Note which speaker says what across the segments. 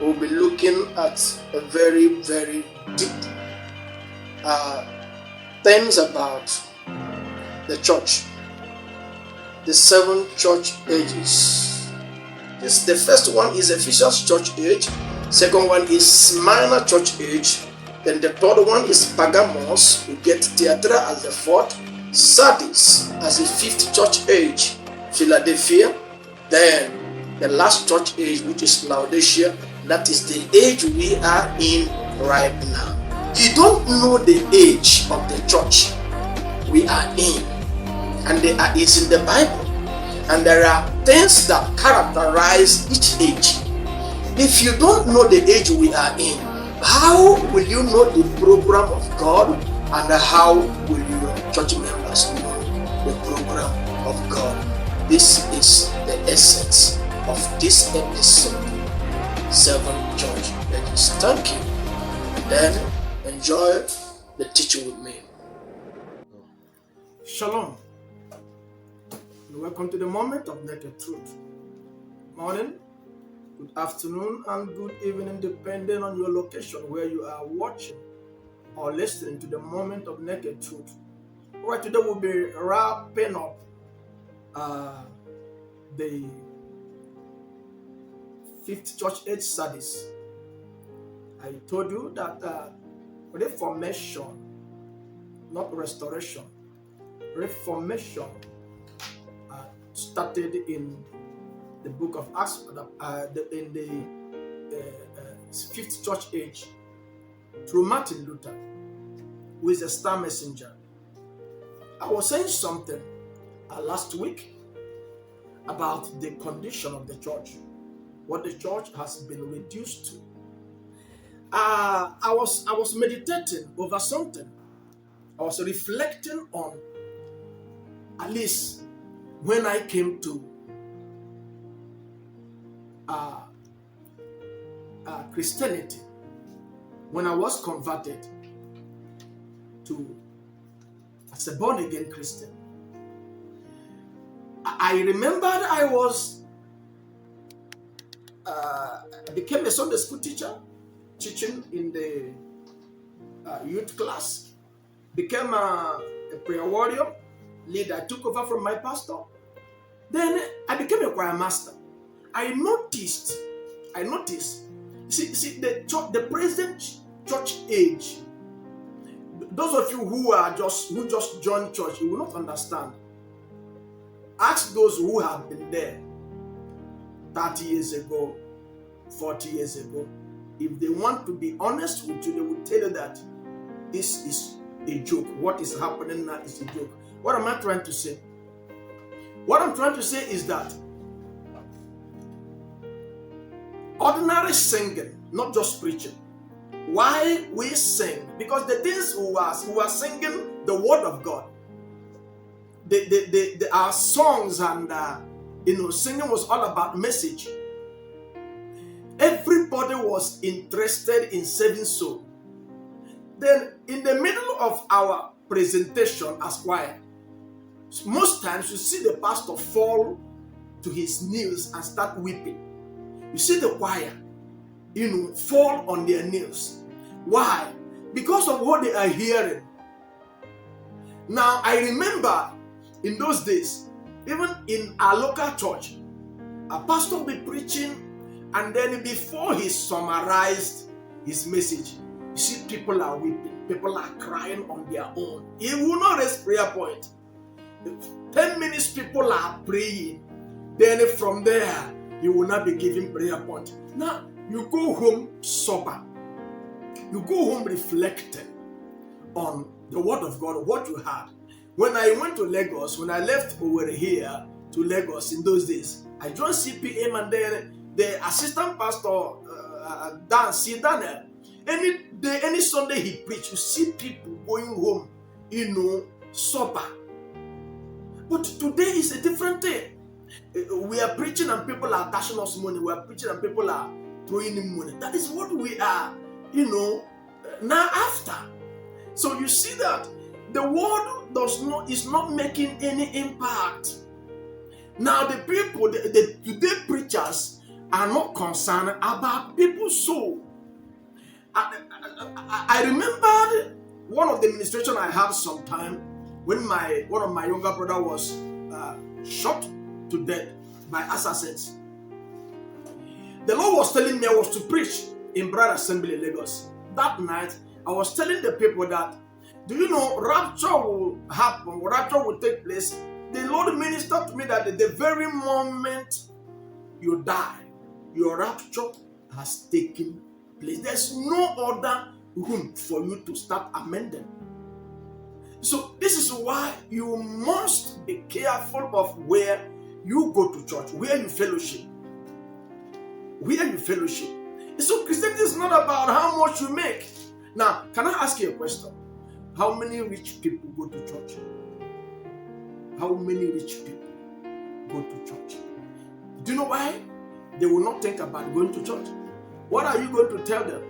Speaker 1: we'll be looking at a very, very deep things about the church, the 7 church ages. The first one is Ephesus church age, second one is Smyrna church age, then the third one is Pergamos. We get Thyatira as the 4th, Sardis as the 5th church age, Philadelphia, then the last church age, which is Laodicea. That is the age we are in right now. You don't know the age of the church we are in, and it's in the Bible, and there are things that characterize each age. If you don't know the age we are in, how will you know the program of God, and how will your church members know the program of God? This is the essence of this episode, 7 church ages. Thank you, and then enjoy the teaching with me. Shalom, and welcome to the moment of naked truth. Morning, good afternoon, and good evening, depending on your location where you are watching or listening to the moment of naked truth. Right, today we'll be wrapping up the 5th church age Sardis. I told you that reformation, not restoration, reformation started in the book of Acts, in the 5th church age, through Martin Luther, who is a star messenger. I was saying something last week about the condition of the church, what the church has been reduced to. I was meditating over something. I was reflecting on, at least when I came to Christianity, when I was converted to as a born again Christian. I remembered I became a Sunday school teacher, teaching in the youth class, became a prayer warrior leader. I took over from my pastor. Then I became a choir master. I noticed, see the present church age. Those of you who just joined church, you will not understand. Ask those who have been there 30 years ago, 40 years ago. If they want to be honest with you, they will tell you that this is a joke. What is happening now is a joke. What am I trying to say? What I'm trying to say is that ordinary singing, not just preaching. Why we sing? Because the things we are singing the word of God. Our songs and singing was all about message. Everybody was interested in saving soul. Then in the middle of our presentation as choir, most times you see the pastor fall to his knees and start weeping. You see the choir, fall on their knees. Why? Because of what they are hearing. Now, I remember in those days, even in our local church, a pastor will be preaching, and then before he summarized his message, you see people are weeping, people are crying on their own. He will not raise prayer point. 10 minutes people are praying. Then from there, you will not be giving prayer point. Now, you go home sober. You go home reflecting on the word of God, what you had. When I went to Lagos, when I left over here to Lagos in those days, I joined CPM, and then the assistant pastor, Daniel, any day, any Sunday he preached, you see people going home, sober. But today is a different thing. We are preaching and people are dashing us money. We are preaching and people are throwing in money. That is what we are, now after. So you see that the word is not making any impact. Now the people, the today preachers are not concerned about people's soul. I remembered one of the ministration I had sometime when one of my younger brother was shot to death by assassins. The Lord was telling me I was to preach in Brother Assembly in Lagos. That night, I was telling the people that, do you know, rapture will happen, rapture will take place. The Lord ministered to me that at the very moment you die, your rapture has taken place. There's no other room for you to start amending. So this is why you must be careful of where you go to church, where you fellowship. Where you fellowship. So Christianity is not about how much you make. Now, can I ask you a question? How many rich people go to church? How many rich people go to church? Do you know why? They will not think about going to church. What are you going to tell them?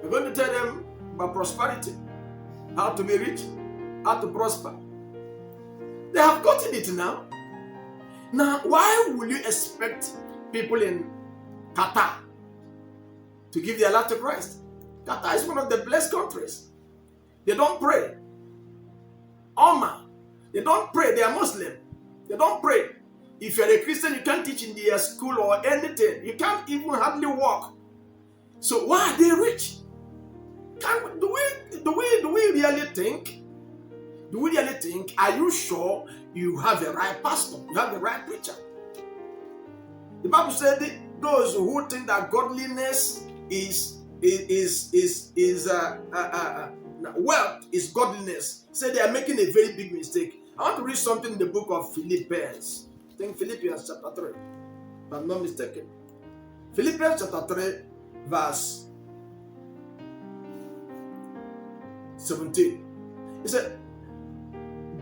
Speaker 1: You're going to tell them about prosperity, how to be rich, how to prosper. They have gotten it now. Now, why will you expect people in Qatar to give their life to Christ? Qatar is one of the blessed countries. They don't pray. Oman, they don't pray. They are Muslim. They don't pray. If you're a Christian, you can't teach in their school or anything. You can't even hardly walk. So why are they rich? Do we really think? Do we really think? Are you sure you have the right pastor? You have the right preacher? The Bible said that those who think that godliness is wealth is godliness, say they are making a very big mistake. I want to read something in the book of Philippians. I think Philippians chapter 3, if I'm not mistaken. Philippians chapter 3, verse 17. He said,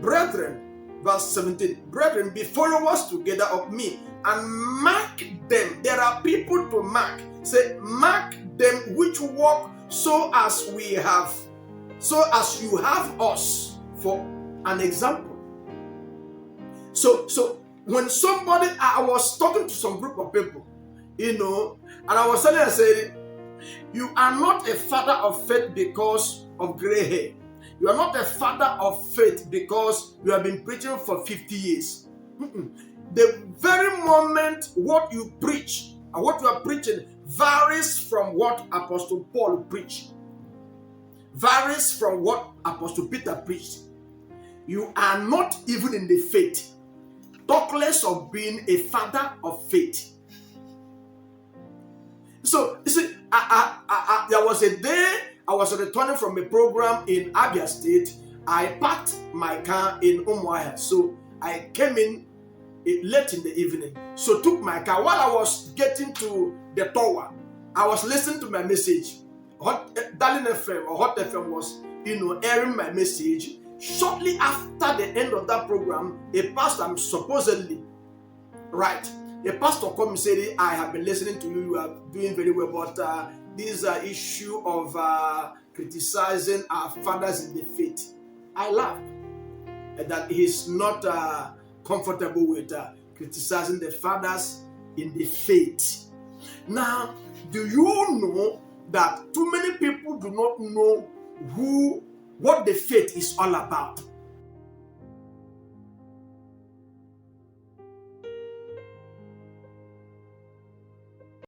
Speaker 1: brethren, verse 17, brethren, be followers together of me and mark them. There are people to mark. Say, mark them which walk so as you have us for an example. So when I was talking to some group of people, and I was telling them, I said, you are not a father of faith because of gray hair. You are not a father of faith because you have been preaching for 50 years. The very moment what you preach and what you are preaching varies from what Apostle Paul preached, varies from what Apostle Peter preached. You are not even in the faith. Talk less of being a father of faith. So, you see, there was a day I was returning from a program in Abia State. I parked my car in Umuahia. So, I came in late in the evening. So, took my car. While I was getting to the tower, I was listening to my message. Darling FM or Hot FM was, airing my message. Shortly after the end of that program, a pastor supposedly, right, a pastor come and said, I have been listening to you, you are doing very well, but this issue of criticizing our fathers in the faith, I laughed. That he's not comfortable with criticizing the fathers in the faith. Now, do you know that too many people do not know what the faith is all about?